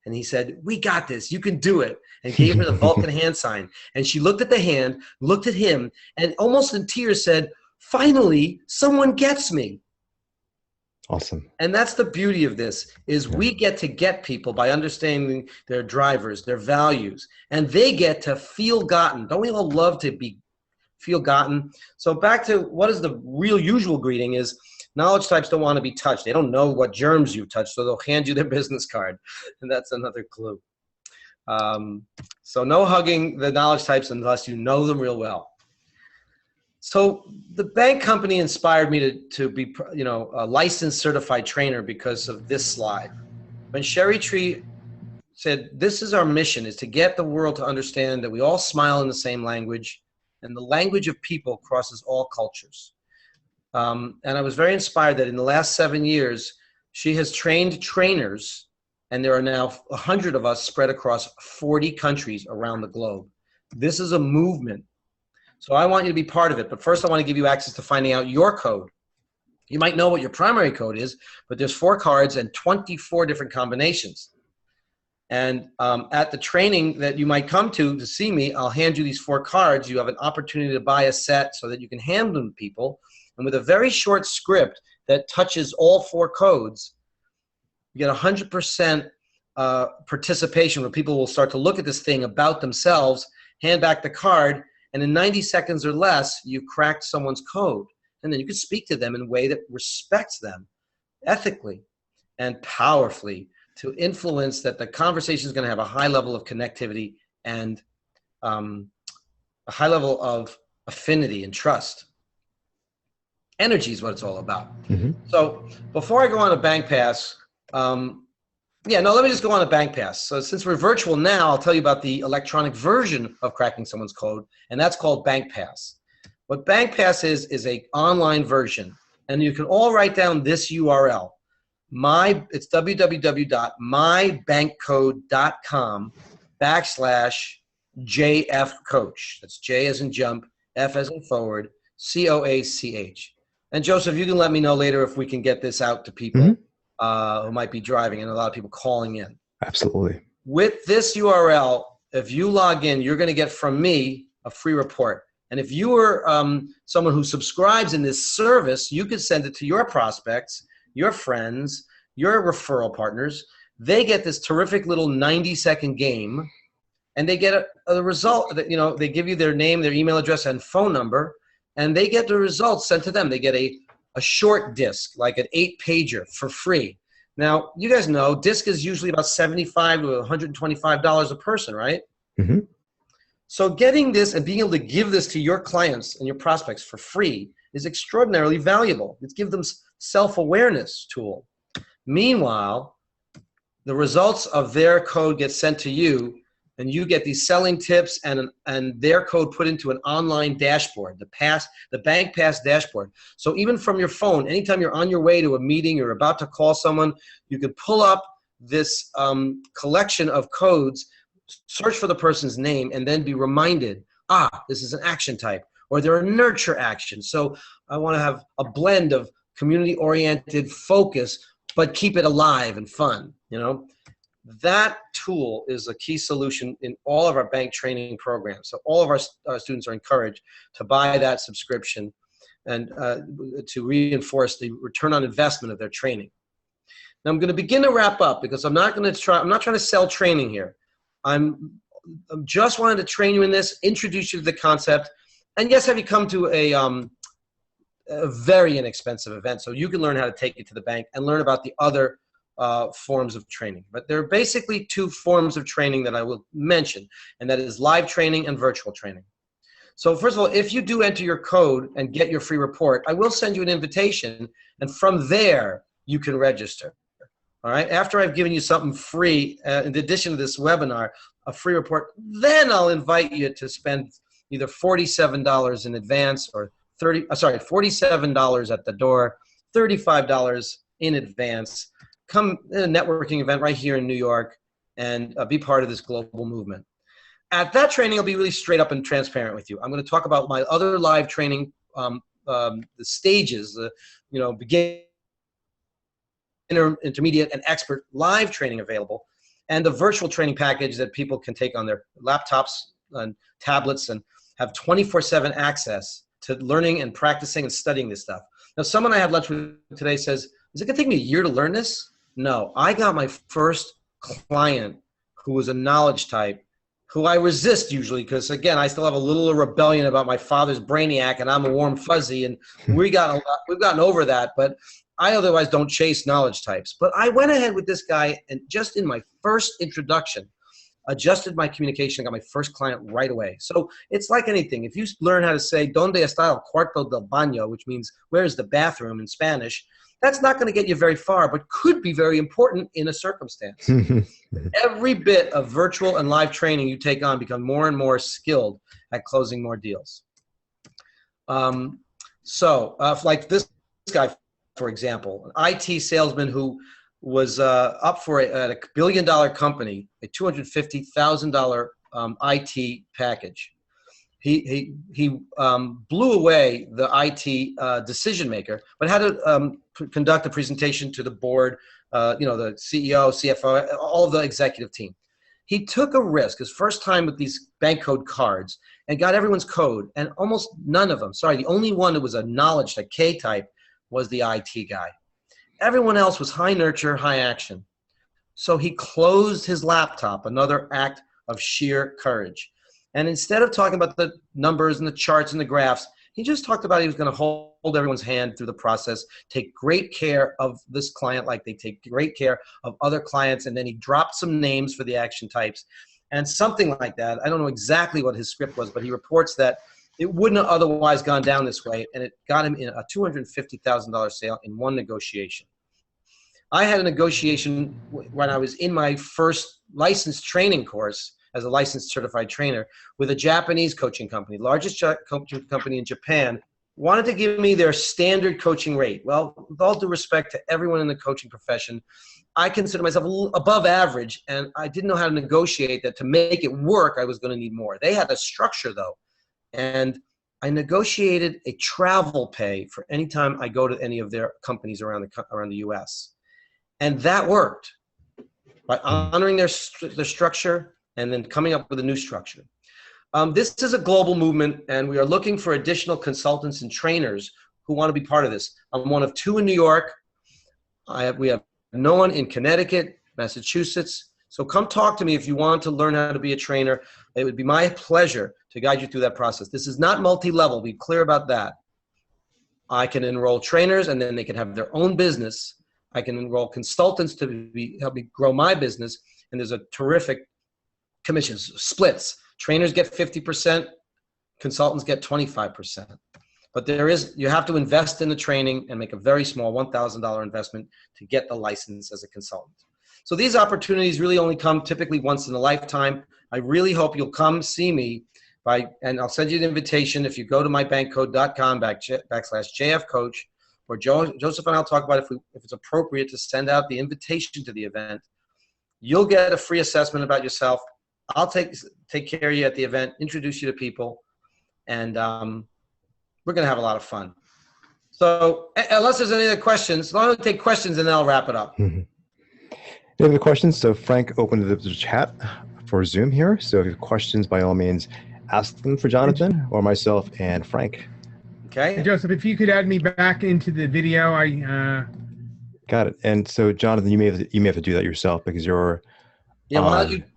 And he said, "We got this. You can do it." And gave her the Vulcan hand sign. And she looked at the hand, looked at him, and almost in tears said, "Finally, someone gets me." Awesome. And that's the beauty of this, is we get to get people by understanding their drivers, their values, and they get to feel gotten. Don't we all love to feel gotten? So back to what is the real usual greeting is, knowledge types don't want to be touched. They don't know what germs you've touched, so they'll hand you their business card. And that's another clue. So no hugging the knowledge types unless you know them real well. So the bank company inspired me to be, a licensed certified trainer because of this slide. When Sherry Tree said, this is our mission, is to get the world to understand that we all smile in the same language, and the language of people crosses all cultures. And I was very inspired that in the last 7 years, she has trained trainers, and there are now 100 of us spread across 40 countries around the globe. This is a movement. So I want you to be part of it. But first, I want to give you access to finding out your code. You might know what your primary code is, but there's 4 cards and 24 different combinations. And at the training that you might come to see me, I'll hand you these 4 cards. You have an opportunity to buy a set so that you can hand them to people. And with a very short script that touches all 4 codes, you get 100% participation where people will start to look at this thing about themselves, hand back the card, and in 90 seconds or less, you cracked someone's code. And then you can speak to them in a way that respects them ethically and powerfully to influence that the conversation is going to have a high level of connectivity and a high level of affinity and trust. Energy is what it's all about. Mm-hmm. So before I go on a bank pass, let me just go on a bank pass. So since we're virtual now, I'll tell you about the electronic version of cracking someone's code, and that's called Bank Pass. What Bank Pass is an online version, and you can all write down this URL. It's www.mybbankcode.com/JFCoach. That's J as in jump, F as in forward, COACH. And Joseph, you can let me know later if we can get this out to people. Mm-hmm. Who might be driving, and a lot of people calling in. Absolutely. With this URL, if you log in, you're going to get from me a free report. And if you are someone who subscribes in this service, you could send it to your prospects, your friends, your referral partners. They get this terrific little 90-second game, and they get a result. They give you their name, their email address, and phone number, and they get the results sent to them. They get a short disc, like an 8-pager for free. Now, you guys know disc is usually about $75 to $125 a person, right? Mm-hmm. So getting this and being able to give this to your clients and your prospects for free is extraordinarily valuable. It gives them self-awareness tool. Meanwhile, the results of their code get sent to you, and you get these selling tips and their code put into an online dashboard, the Bank Pass dashboard. So even from your phone, anytime you're on your way to a meeting, you're about to call someone, you could pull up this collection of codes, search for the person's name, and then be reminded, this is an action type, or they're a nurture action. So I want to have a blend of community-oriented focus, but keep it alive and fun, That tool is a key solution in all of our bank training programs. So all of our students are encouraged to buy that subscription and to reinforce the return on investment of their training. Now I'm going to begin to wrap up because I'm not trying to sell training here. I'm just wanted to train you in this, introduce you to the concept, and yes, have you come to a very inexpensive event so you can learn how to take it to the bank and learn about the other forms of training. But there are basically 2 forms of training that I will mention, and that is live training and virtual training. So first of all, if you do enter your code and get your free report, I will send you an invitation, and from there, you can register. All right, after I've given you something free, in addition to this webinar, a free report, then I'll invite you to spend either $47 in advance or $47 at the door, $35 in advance. Come to a networking event right here in New York and be part of this global movement. At that training, I'll be really straight up and transparent with you. I'm going to talk about my other live training, the stages, beginner, intermediate, and expert live training available, and the virtual training package that people can take on their laptops and tablets and have 24/7 access to learning and practicing and studying this stuff. Now, someone I had lunch with today says, Is it going to take me a year to learn this? No. I got my first client who was a knowledge type, who I resist usually because, again, I still have a little rebellion about my father's brainiac and I'm a warm fuzzy, and we've gotten over that, but I otherwise don't chase knowledge types. But I went ahead with this guy, and just in my first introduction, adjusted my communication, got my first client right away. So it's like anything. If you learn how to say, ¿Dónde está el cuarto del baño?, which means, where's the bathroom in Spanish, that's not going to get you very far, but could be very important in a circumstance. Every bit of virtual and live training you take on become more and more skilled at closing more deals. Like this guy, for example, an IT salesman who was up for at a billion-dollar company, a $250,000 IT package. He blew away the IT decision maker, but had to conduct a presentation to the board, the CEO, CFO, all of the executive team. He took a risk, his first time with these bank code cards, and got everyone's code, and almost none of them, the only one that was a knowledge, a K type, was the IT guy. Everyone else was high nurture, high action. So he closed his laptop, another act of sheer courage. And instead of talking about the numbers and the charts and the graphs, he just talked about he was going to hold everyone's hand through the process, take great care of this client like they take great care of other clients, and then he dropped some names for the action types and something like that. I don't know exactly what his script was, but he reports that it wouldn't have otherwise gone down this way, and it got him in a $250,000 sale in one negotiation. I had a negotiation when I was in my first licensed training course as a licensed certified trainer with a Japanese coaching company, largest coaching company in Japan, wanted to give me their standard coaching rate. Well, with all due respect to everyone in the coaching profession, I consider myself a little above average, and I didn't know how to negotiate that. To make it work, I was going to need more. They had a structure, though, and I negotiated a travel pay for any time I go to any of their companies around the U.S., and that worked by honoring their structure and then coming up with a new structure. This is a global movement, and we are looking for additional consultants and trainers who want to be part of this. I'm one of two in New York. We have no one in Connecticut, Massachusetts. So come talk to me if you want to learn how to be a trainer. It would be my pleasure to guide you through that process. This is not multi-level. Be clear about that. I can enroll trainers, and then they can have their own business. I can enroll consultants to help me grow my business, and there's a terrific commissions, splits. Trainers get 50%, consultants get 25%. But you have to invest in the training and make a very small $1,000 investment to get the license as a consultant. So these opportunities really only come typically once in a lifetime. I really hope you'll come see me and I'll send you an invitation if you go to mybankcode.com/JFcoach, or Joseph and I'll talk about if it's appropriate to send out the invitation to the event. You'll get a free assessment about yourself. I'll take care of you at the event, introduce you to people, and we're going to have a lot of fun. So unless there's any other questions, I'll take questions and then I'll wrap it up. Mm-hmm. Any other questions? So Frank opened the chat for Zoom here. So if you have questions, by all means, ask them for Jonathan or myself and Frank. Okay. Hey, Joseph, if you could add me back into the video, Got it. And so Jonathan, you may have to do that yourself because you're. Yeah.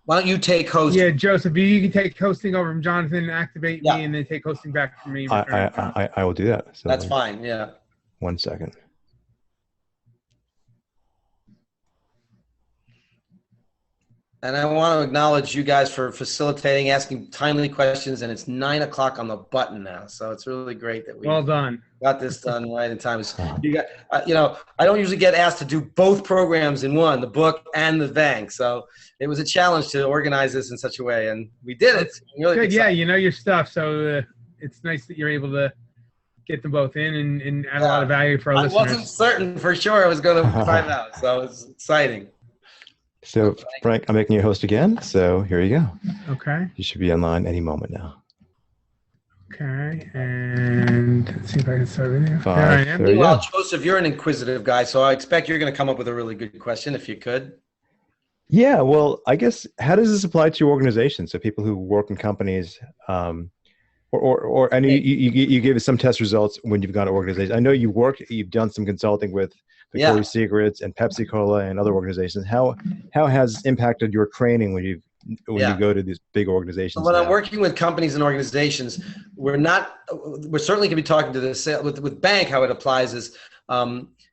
Why don't you take hosting? Yeah, Joseph, you can take hosting over from Jonathan, activate me, and then take hosting back from me. I will do that. So that's fine. Yeah. 1 second. And I want to acknowledge you guys for facilitating, asking timely questions, and it's 9 o'clock on the button now, so it's really great that we got this done right in time. I don't usually get asked to do both programs in one, the book and the bank, so it was a challenge to organize this in such a way, and we did it. Really good, yeah, you know your stuff, so it's nice that you're able to get them both in and add a lot of value for our listeners. I wasn't certain for sure I was going to find out, so it's exciting. So, Frank, I'm making you a host again. So here you go. Okay. You should be online any moment now. Okay. And let's see if I can start video. 5, Meanwhile, Joseph, you're an inquisitive guy, so I expect you're going to come up with a really good question if you could. Yeah. Well, I guess, how does this apply to your organization? So people who work in companies, you gave us some test results when you've gone to organizations. I know you've done some consulting with Victoria's Secrets and Pepsi Cola and other organizations. How has impacted your training when you go to these big organizations? So when I'm working with companies and organizations, we're certainly going to be talking to the with bank. How it applies is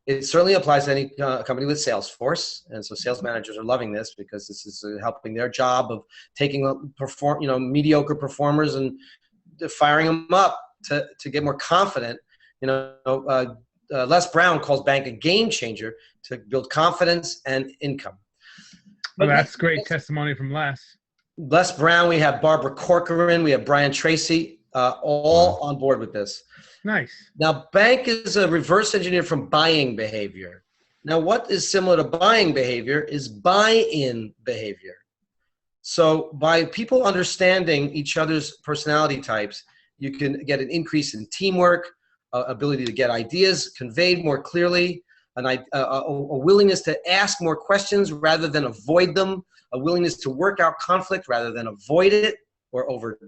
it certainly applies to any company with Salesforce, and so sales managers are loving this because this is helping their job of taking mediocre performers and firing them up to get more confident. Les Brown calls bank a game changer to build confidence and income. Well, that's great testimony from Les. Les Brown, we have Barbara Corcoran, we have Brian Tracy, all on board with this. Nice. Now, bank is a reverse engineer from buying behavior. Now, what is similar to buying behavior is buy-in behavior. So by people understanding each other's personality types, you can get an increase in teamwork, ability to get ideas conveyed more clearly, a willingness to ask more questions rather than avoid them, a willingness to work out conflict rather than avoid it or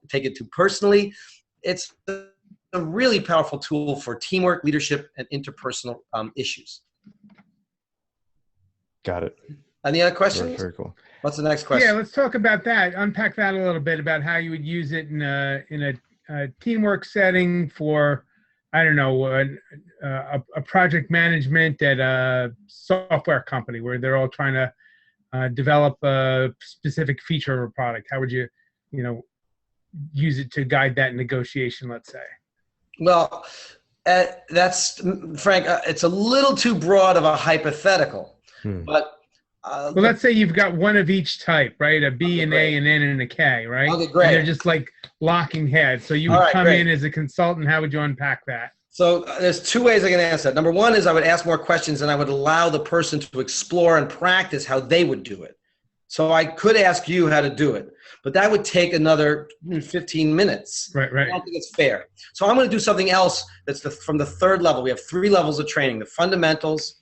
take it too personally. It's a really powerful tool for teamwork, leadership, and interpersonal issues. Got it. Any other questions? Very cool. What's the next question? Yeah, let's talk about that. Unpack that a little bit about how you would use it in a teamwork setting for, I don't know, a project management at a software company where they're all trying to develop a specific feature of a product. How would you, use it to guide that negotiation, let's say? Well, that's, Frank, it's a little too broad of a hypothetical, but well, let's say you've got one of each type, right? A B, an A, an N, and a K, right? Okay, great. And they're just like locking heads. So you would come in as a consultant. How would you unpack that? So there's two ways I can answer that. Number one is I would ask more questions and I would allow the person to explore and practice how they would do it. So I could ask you how to do it, but that would take another 15 minutes. Right. I don't think it's fair. So I'm going to do something else that's from the third level. We have 3 levels of training: the fundamentals,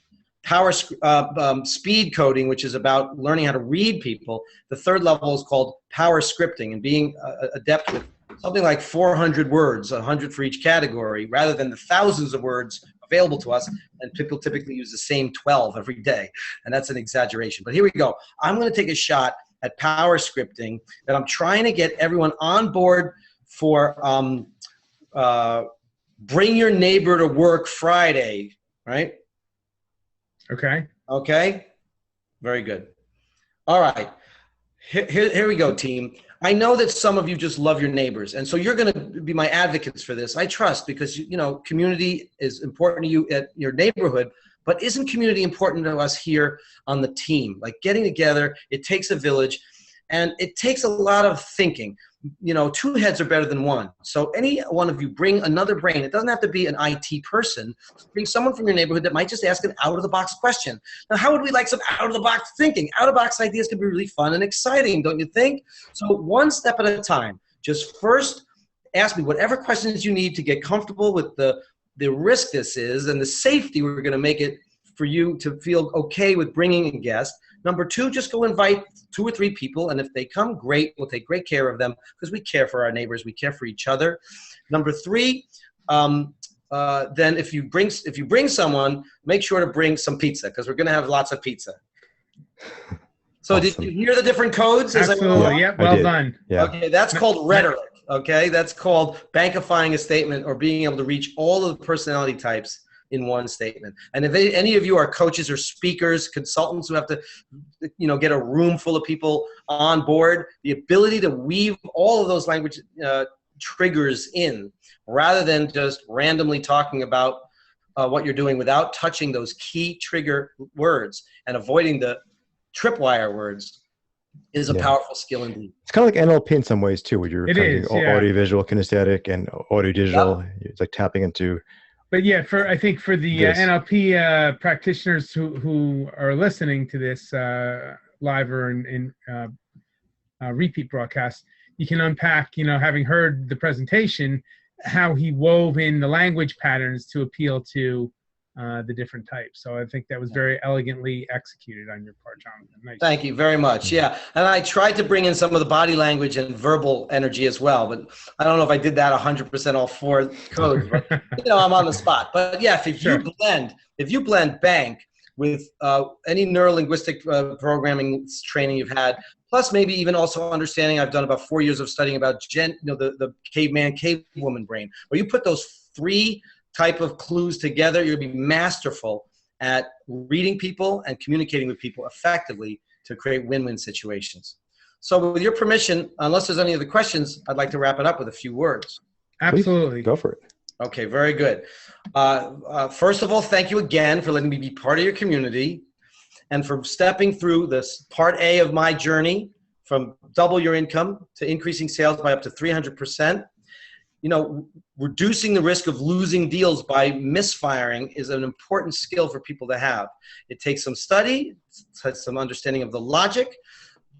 speed coding, which is about learning how to read people. The third level is called power scripting and being adept with something like 400 words, 100 for each category, rather than the thousands of words available to us. And people typically use the same 12 every day. And that's an exaggeration. But here we go. I'm going to take a shot at power scripting that I'm trying to get everyone on board for Bring Your Neighbor to Work Friday, right? Okay. Very good. All right. Here we go, team. I know that some of you just love your neighbors, and so you're going to be my advocates for this. I trust, because community is important to you at your neighborhood, but isn't community important to us here on the team? Like getting together, it takes a village, and it takes a lot of thinking. 2 heads are better than 1. So any one of you bring another brain. It doesn't have to be an IT person. Bring someone from your neighborhood that might just ask an out-of-the-box question. Now, how would we like some out-of-the-box thinking? Out-of-the-box ideas can be really fun and exciting, don't you think? So one step at a time. Just first ask me whatever questions you need to get comfortable with the risk this is and the safety we're going to make it for you to feel okay with bringing a guest. Number 2, just go invite 2 or 3 people, and if they come, great. We'll take great care of them because we care for our neighbors. We care for each other. Number 3, then if you bring someone, make sure to bring some pizza because we're going to have lots of pizza. So awesome. Did you hear the different codes? Absolutely. Yep. Well done. Yeah. Okay, that's called rhetoric. Okay, that's called bankifying a statement or being able to reach all of the personality types in one statement. And if any of you are coaches or speakers, consultants who have to, get a room full of people on board, the ability to weave all of those language triggers in, rather than just randomly talking about what you're doing without touching those key trigger words and avoiding the tripwire words, is a powerful skill indeed. It's kind of like NLP in some ways too, where you're audiovisual, kinesthetic, and audio-digital. Yep. It's like tapping into. But yeah, I think for the NLP practitioners who are listening to this live or in repeat broadcast, you can unpack, having heard the presentation, how he wove in the language patterns to appeal to the different types. So I think that was very elegantly executed on your part, Jonathan. Nice. Thank you very much. Yeah, and I tried to bring in some of the body language and verbal energy as well, but I don't know if I did that 100% all 4 codes. But, I'm on the spot. But yeah, if you blend bank with any neuro-linguistic programming training you've had, plus maybe even also understanding, I've done about 4 years of studying about the caveman, cavewoman brain, where you put those 3 type of clues together, you'll be masterful at reading people and communicating with people effectively to create win-win situations. So with your permission, unless there's any other questions, I'd like to wrap it up with a few words. Absolutely. Please, go for it. Okay, very good. First of all, thank you again for letting me be part of your community and for stepping through this part A of my journey from double your income to increasing sales by up to 300%. Reducing the risk of losing deals by misfiring is an important skill for people to have. It takes some study, it takes some understanding of the logic,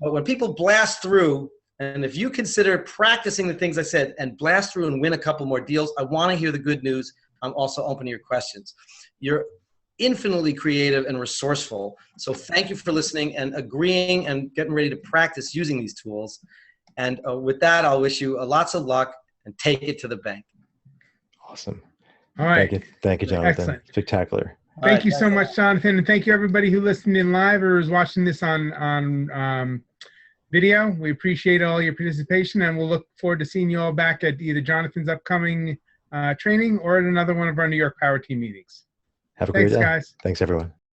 but when people blast through, and if you consider practicing the things I said and blast through and win a couple more deals, I want to hear the good news. I'm also open to your questions. You're infinitely creative and resourceful. So thank you for listening and agreeing and getting ready to practice using these tools. And with that, I'll wish you lots of luck and take it to the bank. Awesome. All right. Thank you, Jonathan. Excellent. Spectacular. Thank you so much, Jonathan. And thank you, everybody who listened in live or is watching this on video. We appreciate all your participation, and we'll look forward to seeing you all back at either Jonathan's upcoming training or at another one of our New York Power Team meetings. Have a great day. Thanks, guys. Thanks, everyone.